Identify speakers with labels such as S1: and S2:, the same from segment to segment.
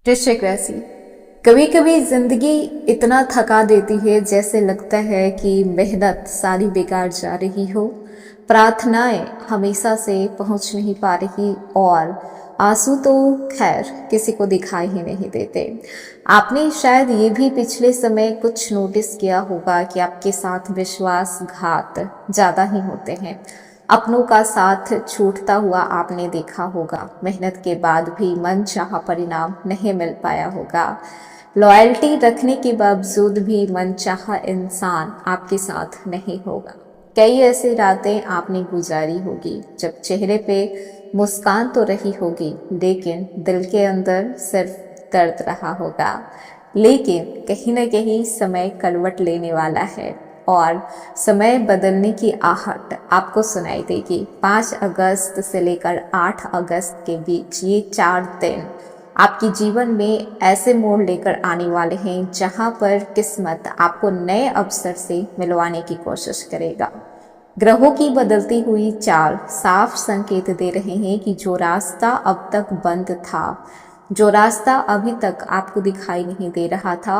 S1: वृश्चिक राशि। कभी कभी जिंदगी इतना थका देती है जैसे लगता है कि मेहनत सारी बेकार जा रही हो, प्रार्थनाएं हमेशा से पहुंच नहीं पा रही और आंसू तो खैर किसी को दिखाई ही नहीं देते। आपने शायद ये भी पिछले समय कुछ नोटिस किया होगा कि आपके साथ विश्वासघात ज़्यादा ही होते हैं। अपनों का साथ छूटता हुआ आपने देखा होगा। मेहनत के बाद भी मनचाहा परिणाम नहीं मिल पाया होगा। लॉयल्टी रखने के बावजूद भी मनचाहा इंसान आपके साथ नहीं होगा। कई ऐसी रातें आपने गुजारी होगी जब चेहरे पे मुस्कान तो रही होगी लेकिन दिल के अंदर सिर्फ दर्द रहा होगा। लेकिन कहीं ना कहीं समय करवट लेने वाला है और समय बदलने की आहट आपको सुनाई देगी। 5 अगस्त से लेकर 8 अगस्त के बीच ये 4 दिन आपके जीवन में ऐसे मोड़ लेकर आने वाले हैं जहां पर किस्मत आपको नए अवसर से मिलवाने की कोशिश करेगा। ग्रहों की बदलती हुई चाल साफ संकेत दे रहे हैं कि जो रास्ता अब तक बंद था, जो रास्ता अभी तक आपको दिखाई नहीं दे रहा था,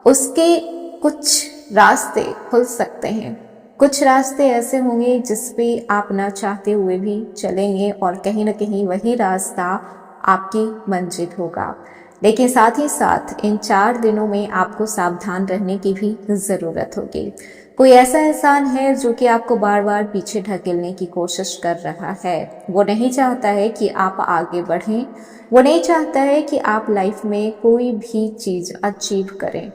S1: उसके कुछ रास्ते खुल सकते हैं। कुछ रास्ते ऐसे होंगे जिस पे आप ना चाहते हुए भी चलेंगे और कहीं ना कहीं वही रास्ता आपकी मंजिल होगा। लेकिन साथ ही साथ इन 4 दिनों में आपको सावधान रहने की भी ज़रूरत होगी। कोई ऐसा इंसान है जो कि आपको बार बार पीछे ढकेलने की कोशिश कर रहा है। वो नहीं चाहता है कि आप आगे बढ़ें, वो नहीं चाहता है कि आप लाइफ में कोई भी चीज़ अचीव करें,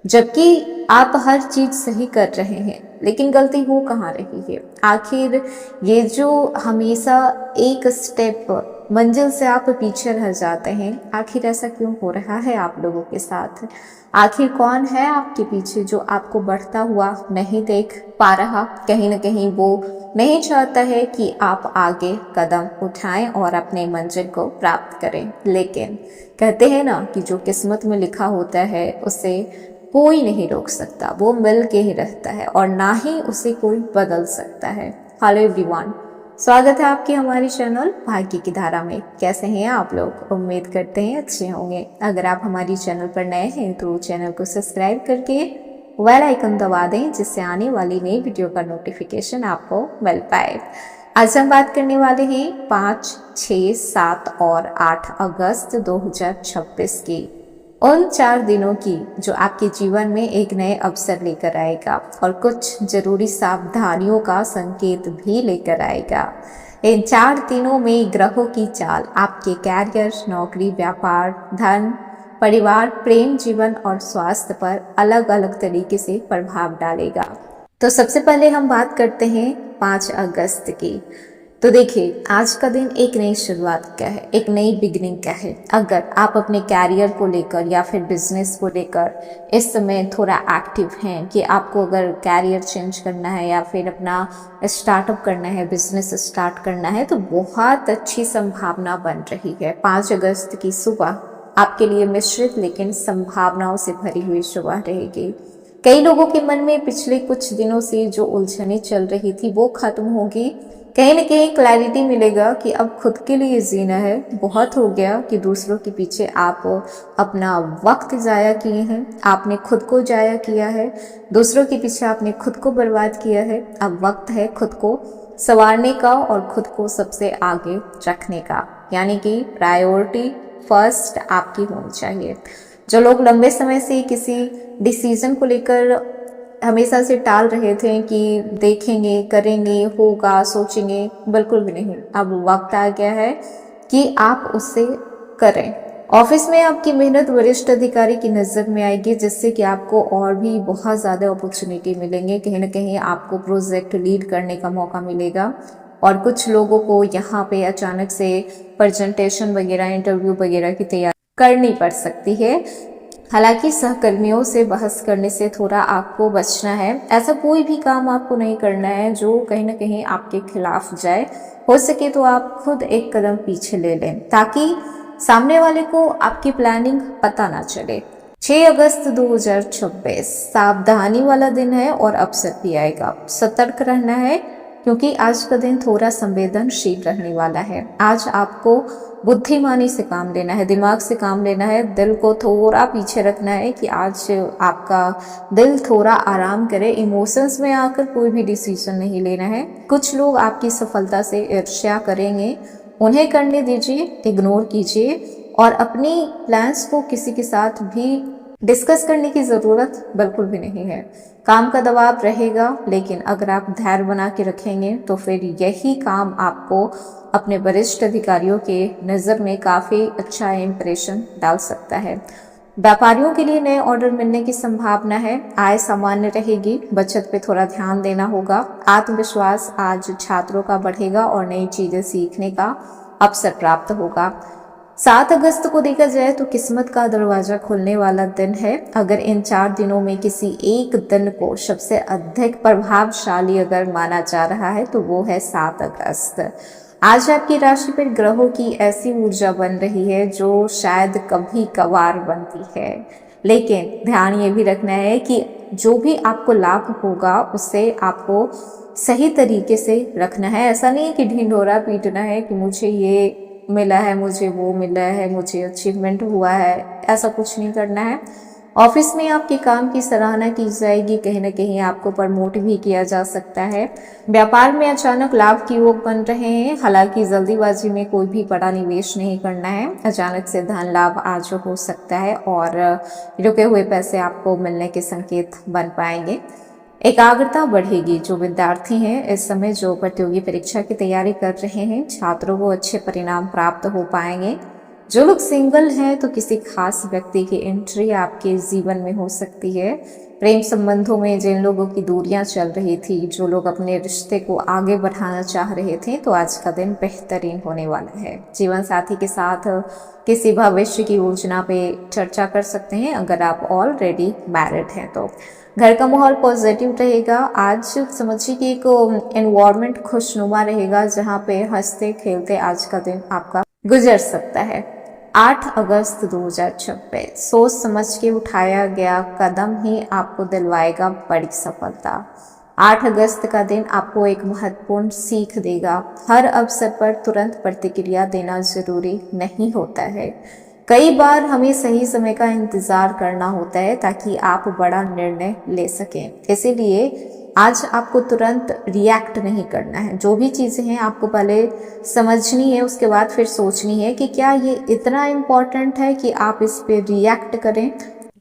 S1: जबकि आप हर चीज सही कर रहे हैं। लेकिन गलती हो कहाँ रही है? आखिर ये जो हमेशा एक स्टेप मंजिल से आप पीछे रह जाते हैं, आखिर ऐसा क्यों हो रहा है आप लोगों के साथ? आखिर कौन है आपके पीछे जो आपको बढ़ता हुआ नहीं देख पा रहा? कहीं ना कहीं वो नहीं चाहता है कि आप आगे कदम उठाएं और अपने मंजिल को प्राप्त करें। लेकिन कहते हैं ना कि जो किस्मत में लिखा होता है उसे कोई नहीं रोक सकता, वो मिल के ही रहता है और ना ही उसे कोई बदल सकता है। हेलो एवरीवन, स्वागत है आपके हमारे चैनल भाग्य की धारा में। कैसे हैं आप लोग? उम्मीद करते हैं अच्छे होंगे। अगर आप हमारी चैनल पर नए हैं तो चैनल को सब्सक्राइब करके बेल आइकन दबा दें जिससे आने वाली नई वीडियो का नोटिफिकेशन आपको मिल पाए। आज हम बात करने वाले हैं 5, 6, 7 और 8 अगस्त 2026 की, उन 4 दिनों की जो आपके जीवन में एक नए अवसर लेकर आएगा और कुछ जरूरी सावधानियों का संकेत भी लेकर आएगा। इन 4 दिनों में ग्रहों की चाल आपके कैरियर, नौकरी, व्यापार, धन, परिवार, प्रेम जीवन और स्वास्थ्य पर अलग अलग तरीके से प्रभाव डालेगा। तो सबसे पहले हम बात करते हैं 5 अगस्त की। तो देखिए, आज का दिन एक नई शुरुआत का है, एक नई बिगनिंग का है। अगर आप अपने कैरियर को लेकर या फिर बिजनेस को लेकर इस समय थोड़ा एक्टिव हैं कि आपको अगर कैरियर चेंज करना है या फिर अपना स्टार्टअप करना है, बिजनेस स्टार्ट करना है, तो बहुत अच्छी संभावना बन रही है। 5 अगस्त की सुबह आपके लिए मिश्रित लेकिन संभावनाओं से भरी हुई सुबह रहेगी। कई लोगों के मन में पिछले कुछ दिनों से जो उलझनें चल रही थी वो खत्म होगी। कहीं ना कहीं क्लैरिटी मिलेगा कि अब खुद के लिए जीना है। बहुत हो गया कि दूसरों के पीछे आप अपना वक्त जाया किए हैं, आपने खुद को जाया किया है, दूसरों के पीछे आपने खुद को बर्बाद किया है। अब वक्त है खुद को संवारने का और खुद को सबसे आगे रखने का, यानी कि प्रायोरिटी फर्स्ट आपकी होनी चाहिए। जो लोग लंबे समय से किसी डिसीजन को लेकर हमेशा से टाल रहे थे कि देखेंगे, करेंगे, होगा, सोचेंगे, बिल्कुल भी नहीं। अब वक्त आ गया है कि आप उससे करें। ऑफिस में आपकी मेहनत वरिष्ठ अधिकारी की नज़र में आएगी जिससे कि आपको और भी बहुत ज़्यादा अपॉर्चुनिटी मिलेंगे। कहीं ना कहीं आपको प्रोजेक्ट लीड करने का मौका मिलेगा और कुछ लोगों को यहाँ पे अचानक से प्रेजेंटेशन वगैरह, इंटरव्यू वगैरह की तैयारी करनी पड़ सकती है। हालांकि सहकर्मियों से बहस करने से थोड़ा आपको बचना है। ऐसा कोई भी काम आपको नहीं करना है जो कहीं ना कहीं आपके खिलाफ जाए। हो सके तो आप खुद एक कदम पीछे ले लें ताकि सामने वाले को आपकी प्लानिंग पता ना चले। 6 अगस्त 2026 सावधानी वाला दिन है और अवसर भी आएगा। सतर्क रहना है क्योंकि आज का दिन थोड़ा संवेदनशील रहने वाला है। आज आपको बुद्धिमानी से काम लेना है, दिमाग से काम लेना है, दिल को थोड़ा पीछे रखना है कि आज आपका दिल थोड़ा आराम करे। इमोशंस में आकर कोई भी डिसीजन नहीं लेना है। कुछ लोग आपकी सफलता से ईर्ष्या करेंगे, उन्हें करने दीजिए, इग्नोर कीजिए और अपनी प्लान्स को किसी के साथ भी डिस्कस करने की ज़रूरत बिल्कुल भी नहीं है। काम का दबाव रहेगा, लेकिन अगर आप धैर्य बना के रखेंगे तो फिर यही काम आपको अपने वरिष्ठ अधिकारियों के नज़र में काफ़ी अच्छा इंप्रेशन डाल सकता है। व्यापारियों के लिए नए ऑर्डर मिलने की संभावना है। आय सामान्य रहेगी, बचत पे थोड़ा ध्यान देना होगा। आत्मविश्वास आज छात्रों का बढ़ेगा और नई चीज़ें सीखने का अवसर प्राप्त होगा। 7 अगस्त को देखा जाए तो किस्मत का दरवाजा खुलने वाला दिन है। अगर इन 4 दिनों में किसी एक दिन को सबसे अधिक प्रभावशाली अगर माना जा रहा है तो वो है 7 अगस्त। आज आपकी राशि पर ग्रहों की ऐसी ऊर्जा बन रही है जो शायद कभी कभार बनती है, लेकिन ध्यान ये भी रखना है कि जो भी आपको लाभ होगा उससे आपको सही तरीके से रखना है। ऐसा नहीं है कि ढिंढोरा पीटना है कि मुझे ये मिला है, मुझे वो मिला है, मुझे अचीवमेंट हुआ है, ऐसा कुछ नहीं करना है। ऑफिस में आपके काम की सराहना की जाएगी, कहीं ना कहीं आपको प्रमोट भी किया जा सकता है। व्यापार में अचानक लाभ की योग बन रहे हैं, हालांकि जल्दीबाजी में कोई भी बड़ा निवेश नहीं करना है। अचानक से धन लाभ आज हो सकता है और रुके हुए पैसे आपको मिलने के संकेत बन पाएंगे। एकाग्रता बढ़ेगी। जो विद्यार्थी हैं इस समय जो प्रतियोगी परीक्षा की तैयारी कर रहे हैं, छात्रों को अच्छे परिणाम प्राप्त हो पाएंगे। जो लोग सिंगल हैं तो किसी खास व्यक्ति की एंट्री आपके जीवन में हो सकती है। प्रेम संबंधों में जिन लोगों की दूरियां चल रही थी, जो लोग अपने रिश्ते को आगे बढ़ाना चाह रहे थे, तो आज का दिन बेहतरीन होने वाला है। जीवन साथी के साथ किसी भविष्य की योजना पे चर्चा कर सकते हैं अगर आप ऑलरेडी मैरिड हैं तो। घर का माहौल पॉजिटिव रहेगा। आज समझिए कि एक एनवायरनमेंट खुशनुमा रहेगा जहाँ पे हंसते खेलते आज का दिन आपका गुजर सकता है। 8 अगस्त 2026 सोच समझ के उठाया गया कदम ही आपको दिलवाएगा बड़ी सफलता। 8 अगस्त का दिन आपको एक महत्वपूर्ण सीख देगा। हर अवसर पर तुरंत प्रतिक्रिया देना जरूरी नहीं होता है। कई बार हमें सही समय का इंतजार करना होता है ताकि आप बड़ा निर्णय ले सकें। इसीलिए आज आपको तुरंत रिएक्ट नहीं करना है। जो भी चीज़ें हैं आपको पहले समझनी है, उसके बाद फिर सोचनी है कि क्या ये इतना इम्पोर्टेंट है कि आप इस पे रिएक्ट करें।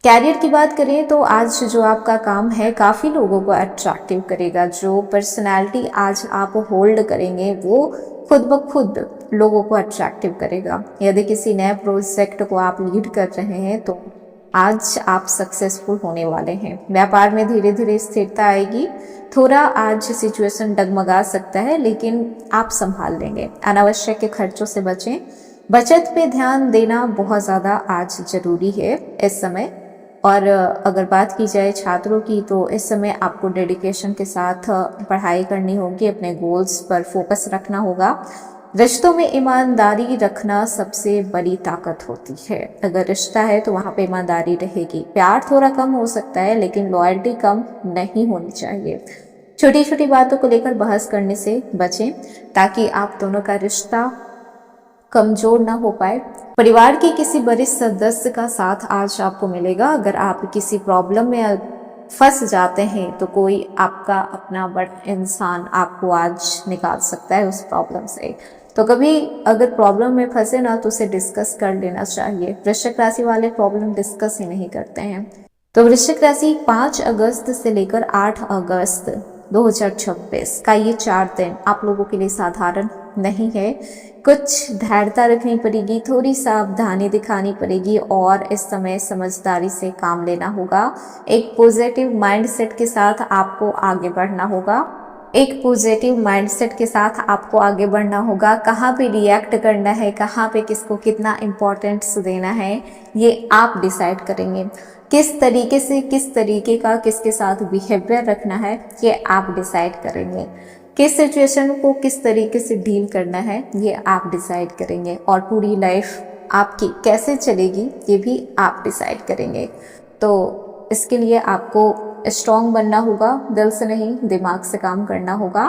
S1: कैरियर की बात करें तो आज जो आपका काम है काफ़ी लोगों को अट्रैक्टिव करेगा। जो पर्सनैलिटी आज आप होल्ड करेंगे वो खुद ब खुद लोगों को अट्रैक्टिव करेगा। यदि किसी नए प्रोजेक्ट को आप लीड कर रहे हैं तो आज आप सक्सेसफुल होने वाले हैं। व्यापार में धीरे धीरे स्थिरता आएगी। थोड़ा आज सिचुएशन डगमगा सकता है, लेकिन आप संभाल लेंगे। अनावश्यक के खर्चों से बचें। बचत पे ध्यान देना बहुत ज़्यादा आज जरूरी है इस समय। और अगर बात की जाए छात्रों की तो इस समय आपको डेडिकेशन के साथ पढ़ाई करनी होगी, अपने गोल्स पर फोकस रखना होगा। रिश्तों में ईमानदारी रखना सबसे बड़ी ताकत होती है। अगर रिश्ता है तो वहाँ पे ईमानदारी रहेगी। प्यार थोड़ा कम हो सकता है, लेकिन लॉयल्टी कम नहीं होनी चाहिए। छोटी छोटी बातों को लेकर बहस करने से बचें ताकि आप दोनों का रिश्ता कमजोर ना हो पाए। परिवार के किसी वरिष्ठ सदस्य का साथ आज आपको मिलेगा। अगर आप किसी प्रॉब्लम में फंस जाते हैं तो कोई आपका अपना बड़ा इंसान आपको आज निकाल सकता है उस प्रॉब्लम से। तो कभी अगर प्रॉब्लम में फंसे ना तो उसे डिस्कस कर लेना चाहिए। वृश्चिक राशि वाले प्रॉब्लम डिस्कस ही नहीं करते हैं। तो वृश्चिक राशि 5 अगस्त से लेकर 8 अगस्त 2026 का ये 4 दिन आप लोगों के लिए साधारण नहीं है। कुछ धैर्यता रखनी पड़ेगी, थोड़ी सावधानी दिखानी पड़ेगी और इस समय समझदारी से काम लेना होगा। एक पॉजिटिव माइंडसेट के साथ आपको आगे बढ़ना होगा। कहाँ पे रिएक्ट करना है, कहाँ पे किसको कितना इम्पोर्टेंस देना है, ये आप डिसाइड करेंगे। किस तरीके का किसके साथ बिहेवियर रखना है, ये आप डिसाइड करेंगे। किस सिचुएशन को किस तरीके से डील करना है, ये आप डिसाइड करेंगे। और पूरी लाइफ आपकी कैसे चलेगी, ये भी आप डिसाइड करेंगे। तो इसके लिए आपको स्ट्रॉन्ग बनना होगा, दिल से नहीं दिमाग से काम करना होगा।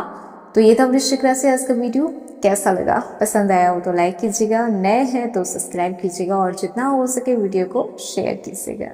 S1: तो ये था वृश्चिक राशि आज का वीडियो। कैसा लगा, पसंद आया हो तो लाइक कीजिएगा, नए हैं तो सब्सक्राइब कीजिएगा और जितना हो सके वीडियो को शेयर कीजिएगा।